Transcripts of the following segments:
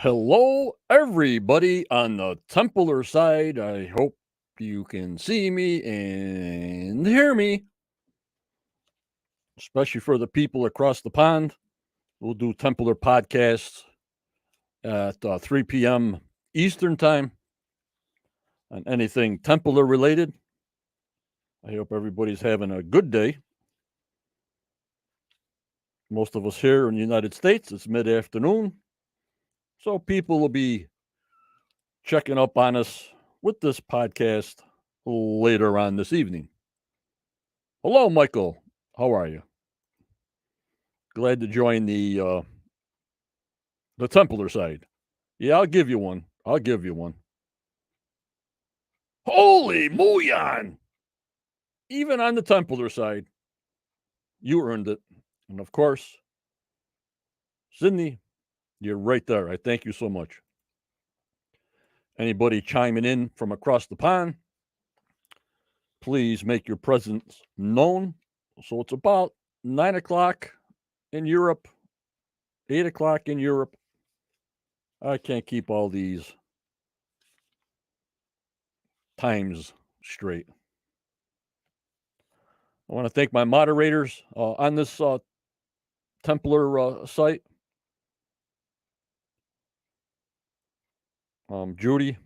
Hello, everybody on the Templar side. I hope you can see me and hear me, especially for the people across the pond. We'll do Templar podcasts at 3 p.m. Eastern Time on anything Templar related. I hope everybody's having a good day. Most of us here in the United States, it's mid afternoon. So people will be checking up on us with this podcast later on this evening. Hello, Michael. How are you? Glad to join the Templar side. Yeah, I'll give you one. Holy Muyan! Even on the Templar side, you earned it. And of course, Sydney, you're right there. I thank you so much. Anybody chiming in from across the pond, please make your presence known. So it's about 9 o'clock in Europe, 8 o'clock in Europe. I can't keep all these times straight. I want to thank my moderators on this Templar site. Judy,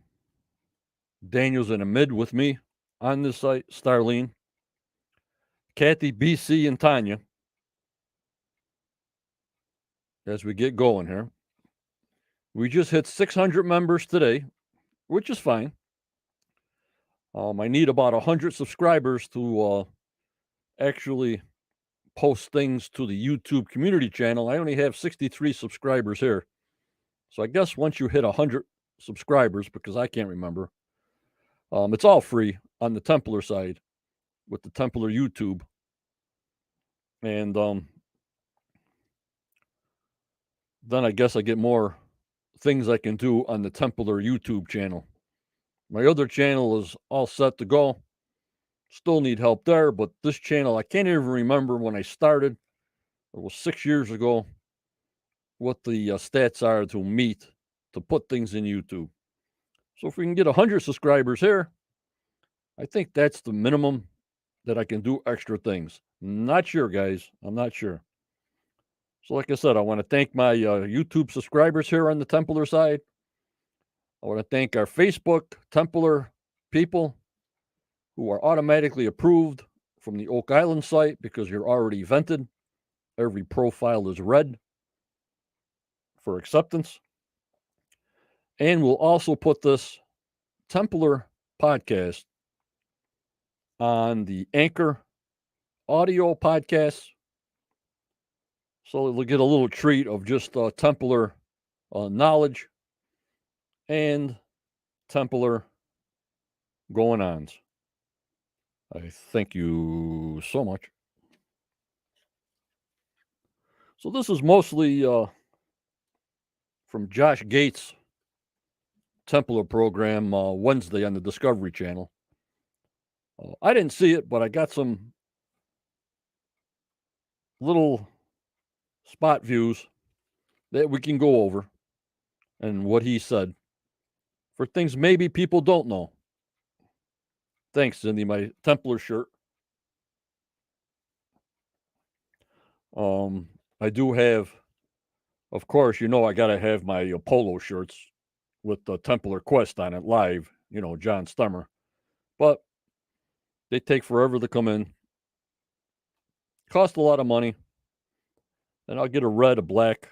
Daniel's in the mid with me on this site. Starlene, Kathy, BC, and Tanya. As we get going here, we just hit 600 members today, which is fine. I need about 100 subscribers to actually post things to the YouTube community channel. I only have 63 subscribers here. So I guess once you hit 100 subscribers, because I can't remember, it's all free on the Templar side with the Templar YouTube. And then I guess I get more things I can do on the Templar YouTube channel. My other channel is all set to go. Still need help there, but this channel, I can't even remember when I started. It was 6 years ago. What the stats are to meet to put things in YouTube. So if we can get 100 subscribers here, I think that's the minimum that I can do extra things. Not sure, guys. I'm not sure. So like I said, I want to thank my YouTube subscribers here on the Templar side. I want to thank our Facebook Templar people who are automatically approved from the Oak Island site because you're already vented. Every profile is red for acceptance. And we'll also put this Templar podcast on the Anchor audio podcast. So they'll get a little treat of just Templar knowledge and Templar going ons. I thank you so much. So this is mostly from Josh Gates' Templar program Wednesday on the Discovery Channel. I didn't see it, but I got some little spot views that we can go over and what he said for things maybe people don't know. Thanks, Cindy, my Templar shirt. I do have, of course, I got to have my polo shirts with the Templar Quest on it live, John Stemmer. But they take forever to come in. Cost a lot of money. And I'll get a red, a black,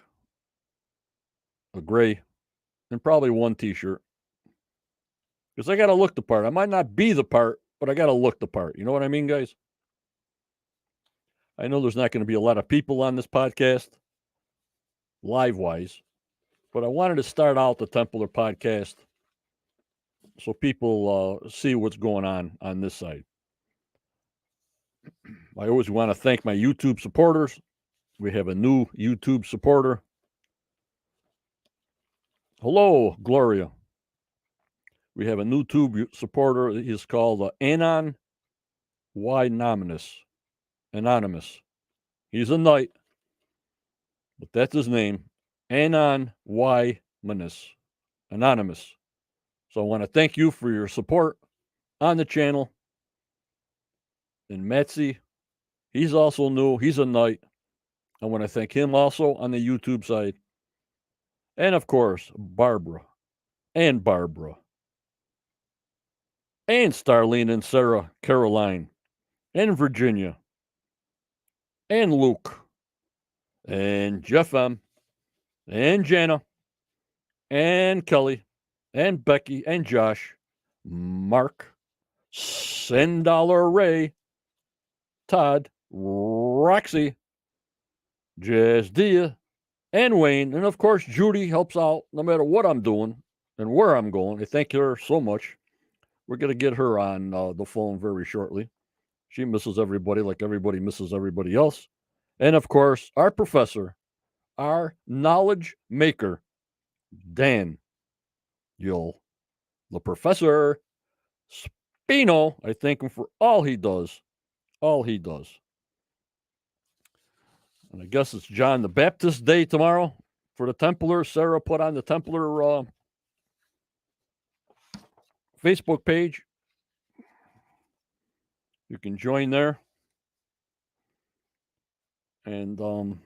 a gray, and probably one t-shirt. Because I got to look the part. I might not be the part, but I got to look the part. You know what I mean, guys? I know there's not going to be a lot of people on this podcast, live-wise, but I wanted to start out the Templar podcast so people see what's going on this side. I always want to thank my YouTube supporters. We have a new YouTube supporter. Hello, Gloria. We have a new YouTube supporter. He's called Anon Y Anonymous. He's a knight, but that's his name. Anon Y Anonymous. So I want to thank you for your support on the channel. And Matsy, he's also new. He's a knight. I want to thank him also on the YouTube side. And of course, Barbara and Starlene and Sarah Caroline and Virginia and Luke and Jeff M and Jana and Kelly and Becky and Josh, Mark, $10 Ray, Todd, Roxy, Jazz Dia, and Wayne. And of course, Judy helps out no matter what I'm doing and where I'm going. I thank her so much. We're going to get her on the phone very shortly. She misses everybody like everybody misses everybody else. And of course, our professor, our knowledge maker, Dan, the professor, Spino. I thank him for all he does. All he does. And I guess it's John the Baptist Day tomorrow for the Templar. Sarah put on the Templar Facebook page. You can join there and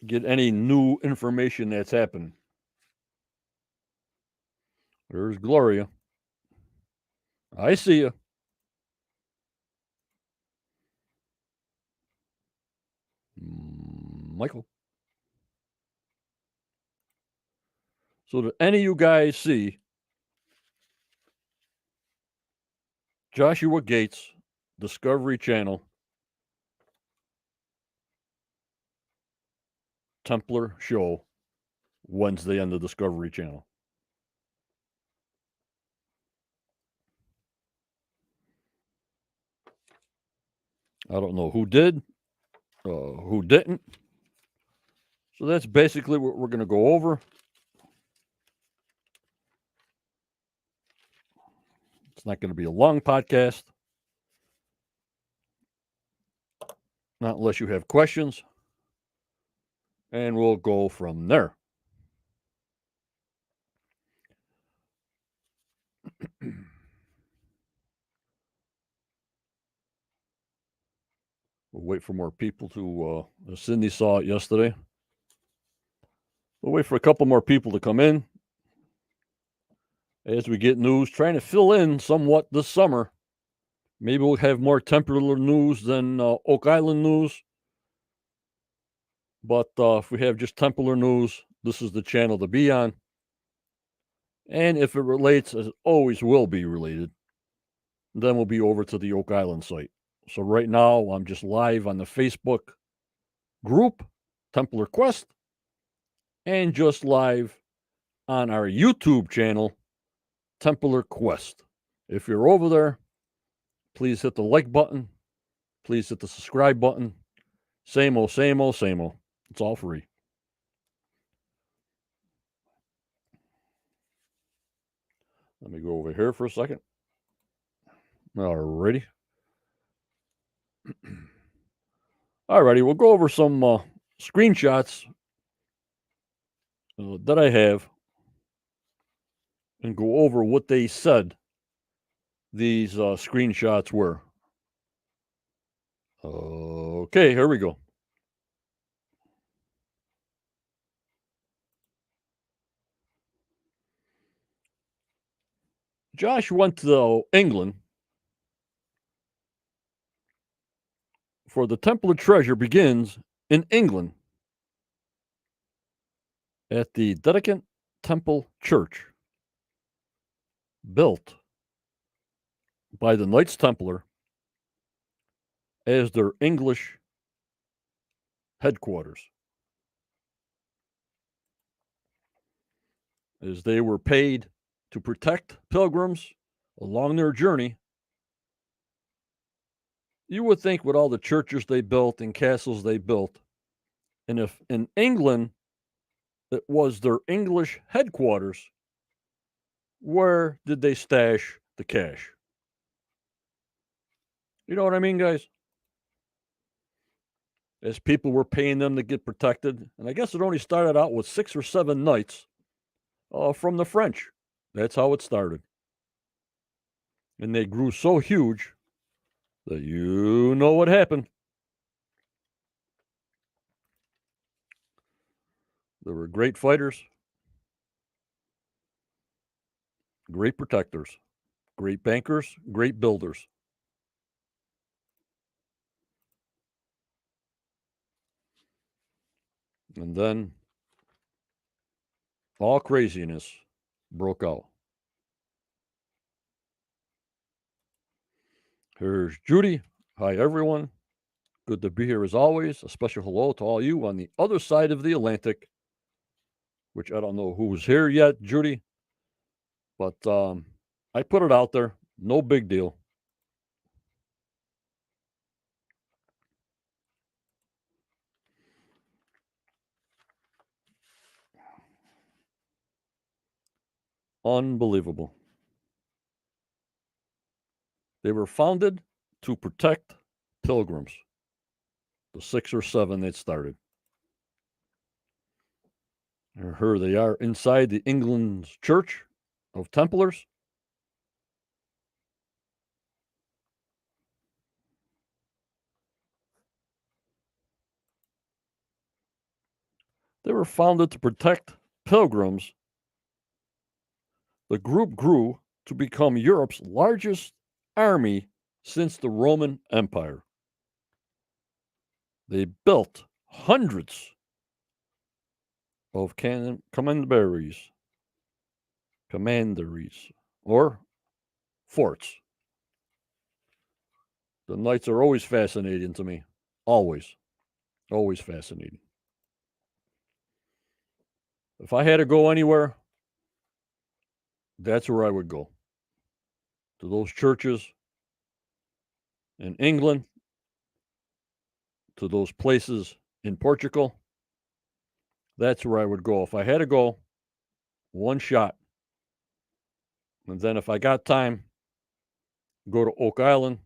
get any new information that's happening. There's Gloria. I see you. Michael. So did any of you guys see Joshua Gates, Discovery Channel, Templar show Wednesday on the Discovery Channel? I don't know who did, who didn't. So that's basically what we're going to go over. It's not going to be a long podcast. Not unless you have questions. And we'll go from there. We'll wait for more people to, Cindy saw it yesterday. We'll wait for a couple more people to come in as we get news, trying to fill in somewhat this summer. Maybe we'll have more Templar news than Oak Island news. But if we have just Templar news, this is the channel to be on. And if it relates, as it always will be related, then we'll be over to the Oak Island site. So right now, I'm just live on the Facebook group, Templar Quest, and just live on our YouTube channel, Templar Quest. If you're over there, please hit the like button. Please hit the subscribe button. Same old, same old, same old. It's all free. Let me go over here for a second. Alrighty. Alrighty, we'll go over some screenshots that I have and go over what they said these screenshots were. Okay, here we go. Josh went to England for the Templar treasure begins in England at the Dedicant Temple Church, built by the Knights Templar as their English headquarters, as they were paid to protect pilgrims along their journey. You would think with all the churches they built and castles they built, and if in England it was their English headquarters, where did they stash the cash? You know what I mean, guys? As people were paying them to get protected, and I guess it only started out with 6 or 7 knights From the French. That's how it started. And they grew so huge that you know what happened. They were great fighters, great protectors, great bankers, great builders. And then all craziness broke out. Here's Judy. Hi, everyone. Good to be here as always. A special hello to all you on the other side of the Atlantic, which I don't know who's here yet, Judy, but I put it out there. No big deal. Unbelievable. They were founded to protect pilgrims, the 6 or 7 that started. Here they are inside the England's Church of Templars. They were founded to protect pilgrims. The group grew to become Europe's largest army since the Roman Empire. They built hundreds of commanderies, or forts. The knights are always fascinating to me. Always. Always fascinating. If I had to go anywhere, that's where I would go. To those churches in England, to those places in Portugal. That's where I would go. If I had to go, one shot. And then if I got time, go to Oak Island,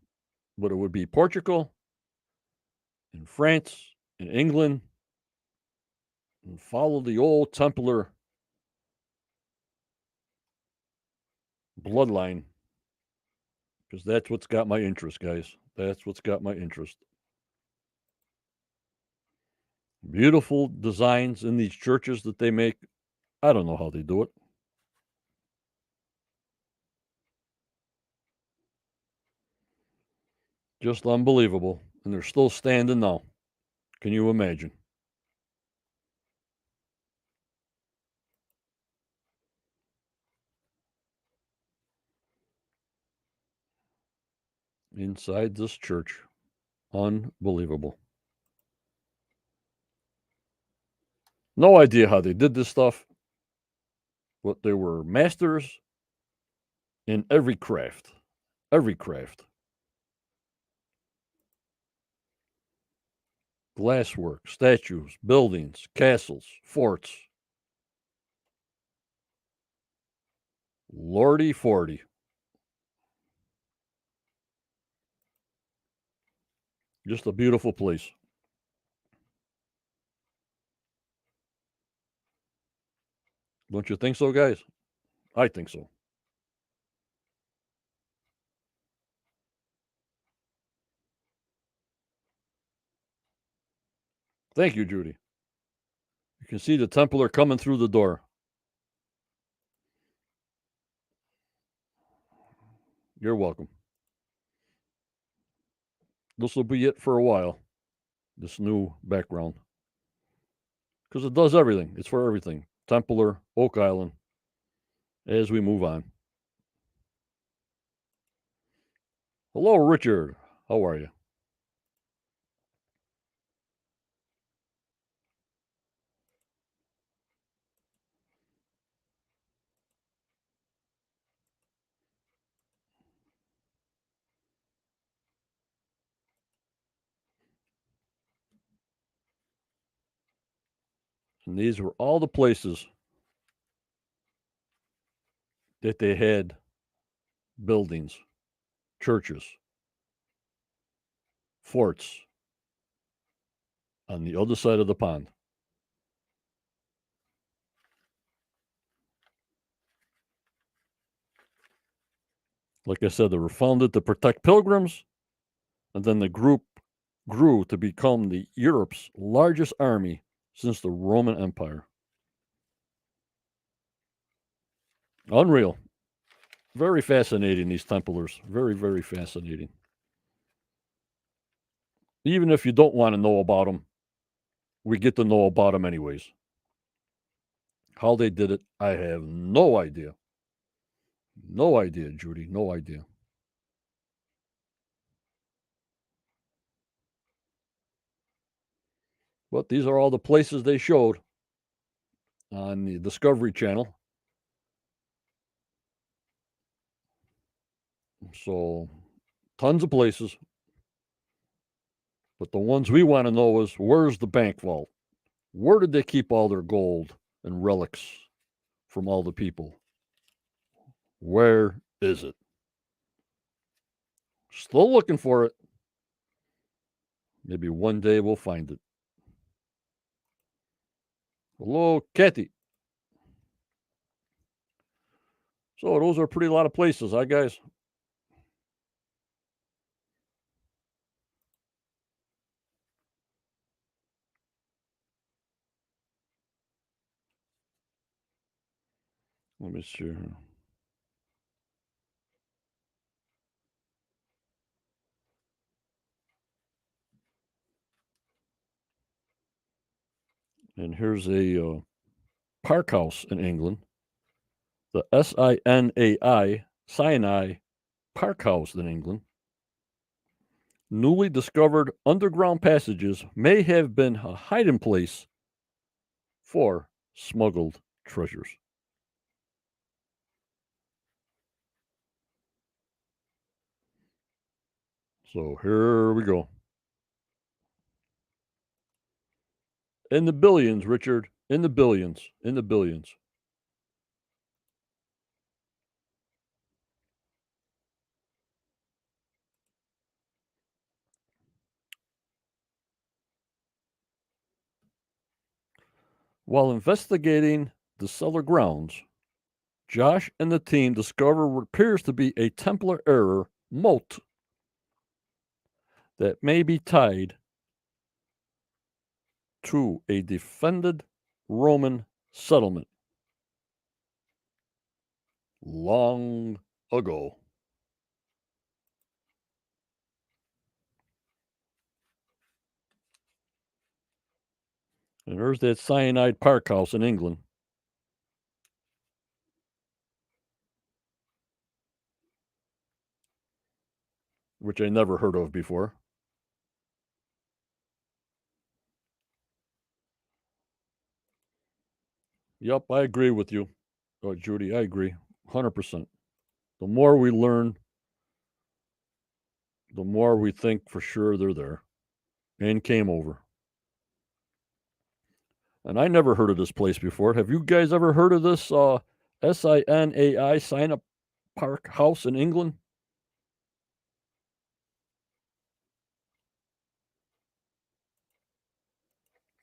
but it would be Portugal, in France, in England, and follow the old Templar bloodline, because that's what's got my interest, guys. That's what's got my interest. Beautiful designs in these churches that they make. I don't know how they do it. Just unbelievable. And they're still standing now. Can you imagine? Inside this church. Unbelievable. No idea how they did this stuff, but they were masters in every craft. Every craft. Glasswork, statues, buildings, castles, forts. Lordy 40. Just a beautiful place. Don't you think so, guys? I think so. Thank you, Judy. You can see the Templar coming through the door. You're welcome. This will be it for a while, this new background. Because it does everything. It's for everything. Templar, Oak Island, as we move on. Hello, Richard. How are you? And these were all the places that they had buildings, churches, forts on the other side of the pond. Like I said, they were founded to protect pilgrims, and then the group grew to become Europe's largest army since the Roman Empire. Unreal. Very fascinating, these Templars. Very, very fascinating. Even if you don't want to know about them, we get to know about them anyways. How they did it, I have no idea. No idea, Judy. No idea. But these are all the places they showed on the Discovery Channel. So, tons of places. But the ones we want to know is, where's the bank vault? Where did they keep all their gold and relics from all the people? Where is it? Still looking for it. Maybe one day we'll find it. Hello, Kathy. So those are a lot of places, huh, guys? Let me see here. And here's a park house in England, the Sinai Park House in England. Newly discovered underground passages may have been a hiding place for smuggled treasures. So here we go. In the billions, Richard. In the billions. In the billions. While investigating the cellar grounds, Josh and the team discover what appears to be a Templar era moat that may be tied to a defended Roman settlement long ago. And there's that Cyanide Park House in England. Which I never heard of before. Yep, I agree with you, Judy. I agree 100%. The more we learn, the more we think for sure they're there and came over. And I never heard of this place before. Have you guys ever heard of this SINAI Sign Up Park House in England?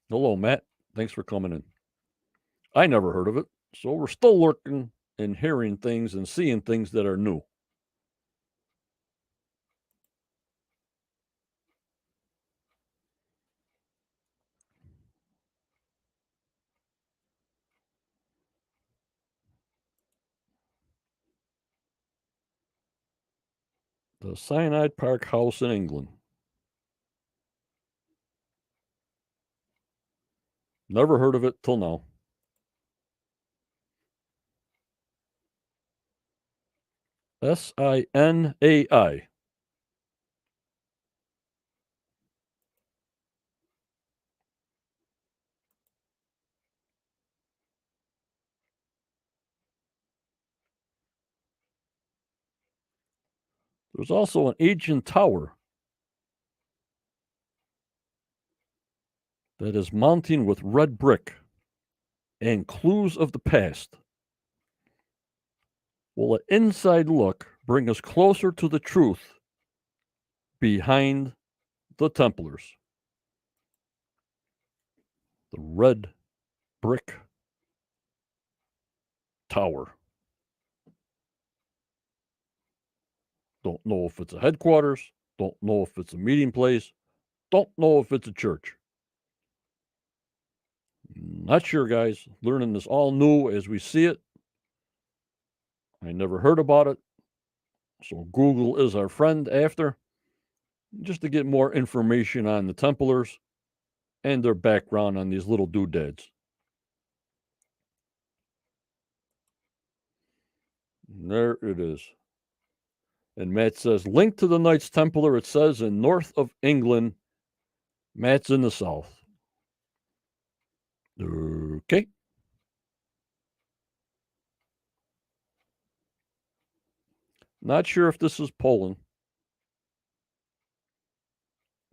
Hello, Matt. Thanks for coming in. I never heard of it. So we're still looking and hearing things and seeing things that are new. The Cyanide Park House in England. Never heard of it till now. SINAI. There's also an ancient tower that is mounting with red brick and clues of the past. Will an inside look bring us closer to the truth behind the Templars? The red brick tower. Don't know if it's a headquarters. Don't know if it's a meeting place. Don't know if it's a church. Not sure, guys. Learning this all new as we see it. I never heard about it. So Google is our friend after, just to get more information on the Templars and their background on these little doodads. And there it is. And Matt says, link to the Knights Templar, it says, in north of England. Matt's in the south. Okay. Not sure if this is Poland.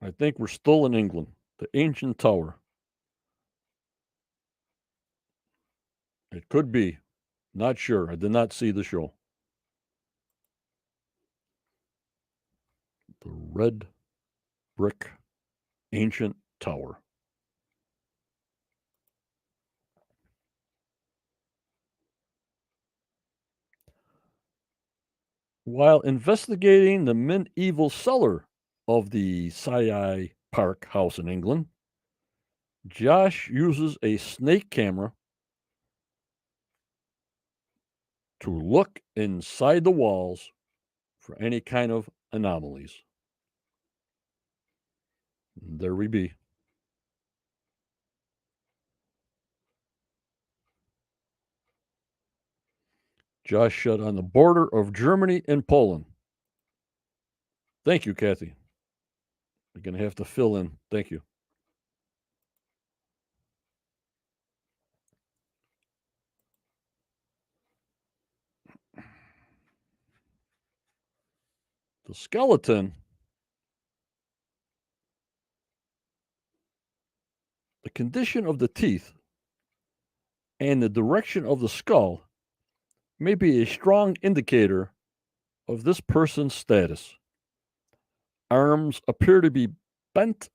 I think we're still in England. The ancient tower. It could be. Not sure. I did not see the show. The red brick ancient tower. While investigating the medieval cellar of the Sayai Park house in England, Josh uses a snake camera to look inside the walls for any kind of anomalies. And there we be. Josh shot on the border of Germany and Poland. Thank you, Kathy. We're going to have to fill in. Thank you. The skeleton, the condition of the teeth, and the direction of the skull may be a strong indicator of this person's status. Arms appear to be bent.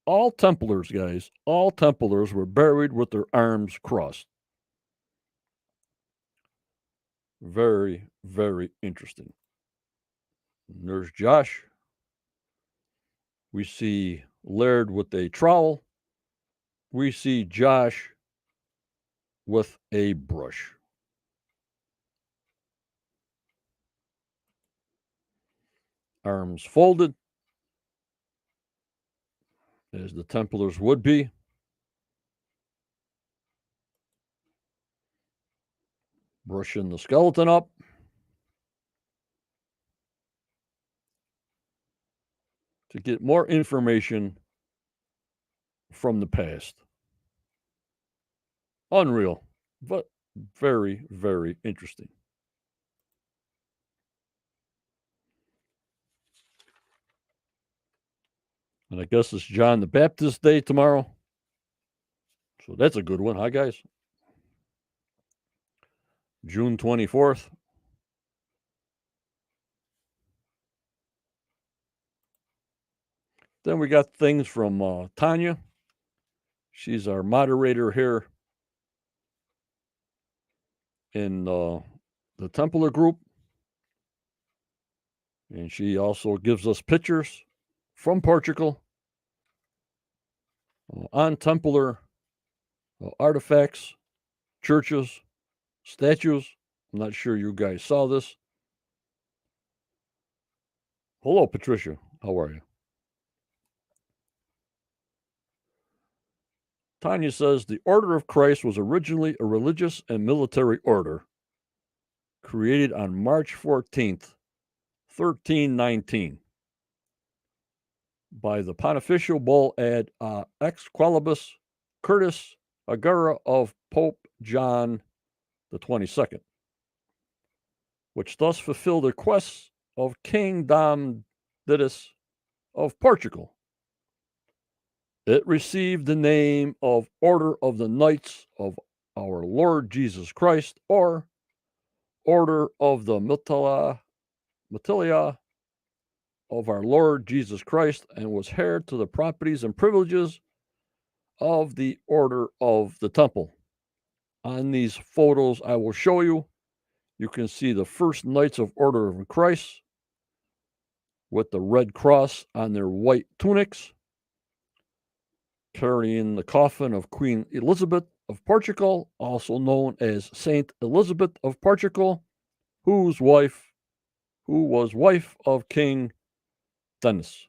All Templars, guys, all Templars were buried with their arms crossed. Very, very interesting. And there's Josh. We see Laird with a trowel. We see Josh with a brush. Arms folded, as the Templars would be. Brushing the skeleton up. To get more information from the past. Unreal, but very, very interesting. And I guess it's John the Baptist Day tomorrow. So that's a good one, huh, guys? June 24th. Then we got things from Tanya. She's our moderator here in the Templar group. And she also gives us pictures from Portugal on Templar artifacts, churches, statues. I'm not sure you guys saw this. Hello, Patricia. How are you? Tanya says the Order of Christ was originally a religious and military order created on March 14th, 1319, by the Pontifical Bull ad Exqualibus Curtis Agera of Pope John the 22nd, which thus fulfilled the requests of King Dom Didis of Portugal. It received the name of Order of the Knights of our Lord Jesus Christ, or Order of the Mutilia of our Lord Jesus Christ, and was heir to the properties and privileges of the Order of the Temple. On these photos I will show you, you can see the first Knights of Order of Christ, with the red cross on their white tunics, carrying the coffin of Queen Elizabeth of Portugal, also known as Saint Elizabeth of Portugal, who was wife of King Denis.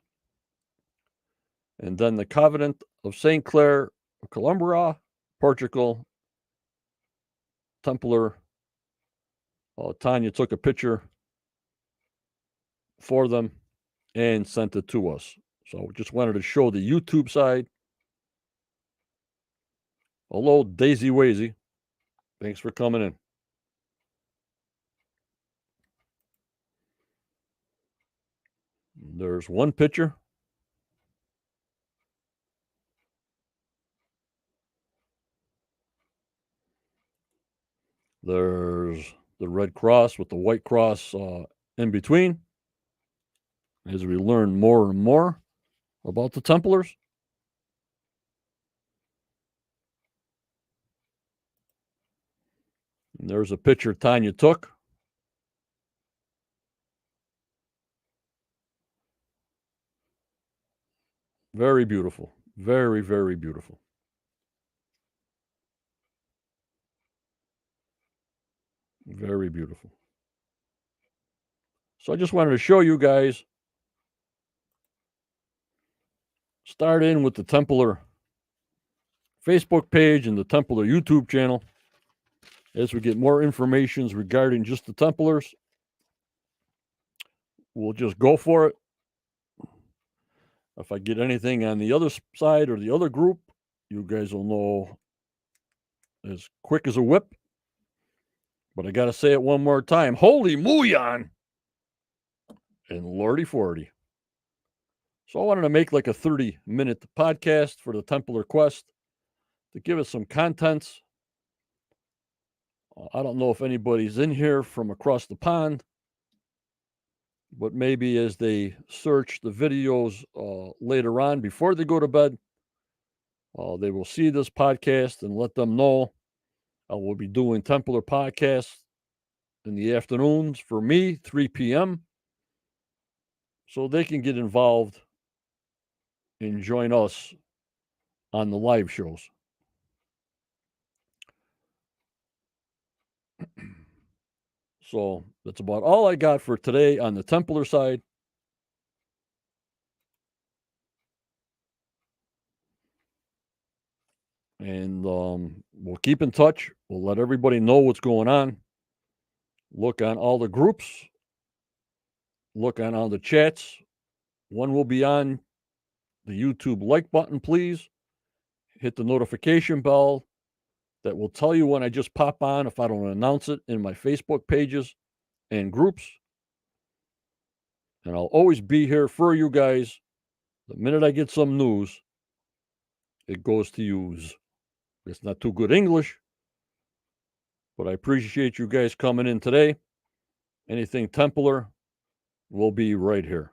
And then the Covenant of St. Clair of Columbra, Portugal, Templar. Tanya took a picture for them and sent it to us. So just wanted to show the YouTube side. Hello, Daisy Wazy. Thanks for coming in. There's one picture. There's the red cross with the white cross in between. As we learn more and more about the Templars. And there's a picture Tanya took. Very beautiful. Very, very beautiful. Very beautiful. So I just wanted to show you guys. Start in with the Templar Facebook page and the Templar YouTube channel. As we get more information regarding just the Templars, we'll just go for it. If I get anything on the other side or the other group, you guys will know as quick as a whip. But I got to say it one more time. Holy Muyan and Lordy 40. So I wanted to make like a 30-minute podcast for the Templar Quest to give us some contents. I don't know if anybody's in here from across the pond, but maybe as they search the videos later on before they go to bed, they will see this podcast and let them know I will be doing Templar podcasts in the afternoons for me, 3 p.m., so they can get involved and join us on the live shows. So that's about all I got for today on the Templar side. And we'll keep in touch. We'll let everybody know what's going on. Look on all the groups. Look on all the chats. One will be on the YouTube like button, please. Hit the notification bell. That will tell you when I just pop on if I don't announce it in my Facebook pages and groups. And I'll always be here for you guys. The minute I get some news, it goes to use. It's not too good English, but I appreciate you guys coming in today. Anything Templar will be right here.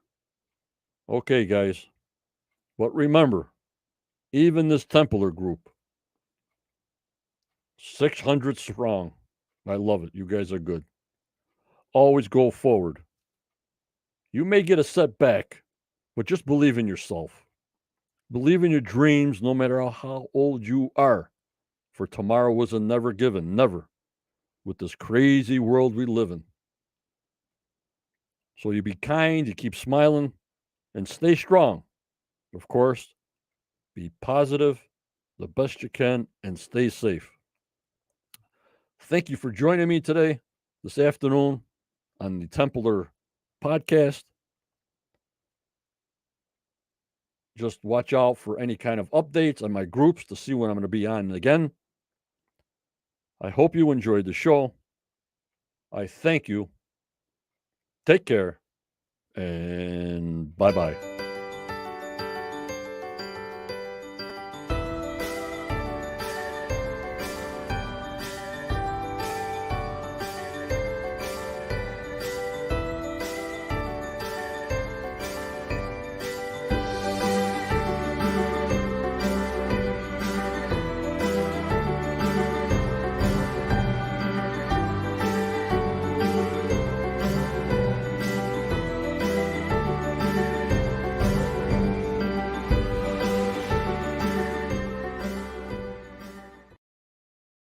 Okay, guys. But remember, even this Templar group, 600 strong. I love it. You guys are good. Always go forward. You may get a setback, but just believe in yourself. Believe in your dreams no matter how old you are. For tomorrow was a never given, never, with this crazy world we live in. So you be kind, you keep smiling, and stay strong. Of course, be positive the best you can and stay safe. Thank you for joining me today, this afternoon, on the Templar podcast. Just watch out for any kind of updates on my groups to see when I'm going to be on again. I hope you enjoyed the show. I thank you. Take care, and bye-bye.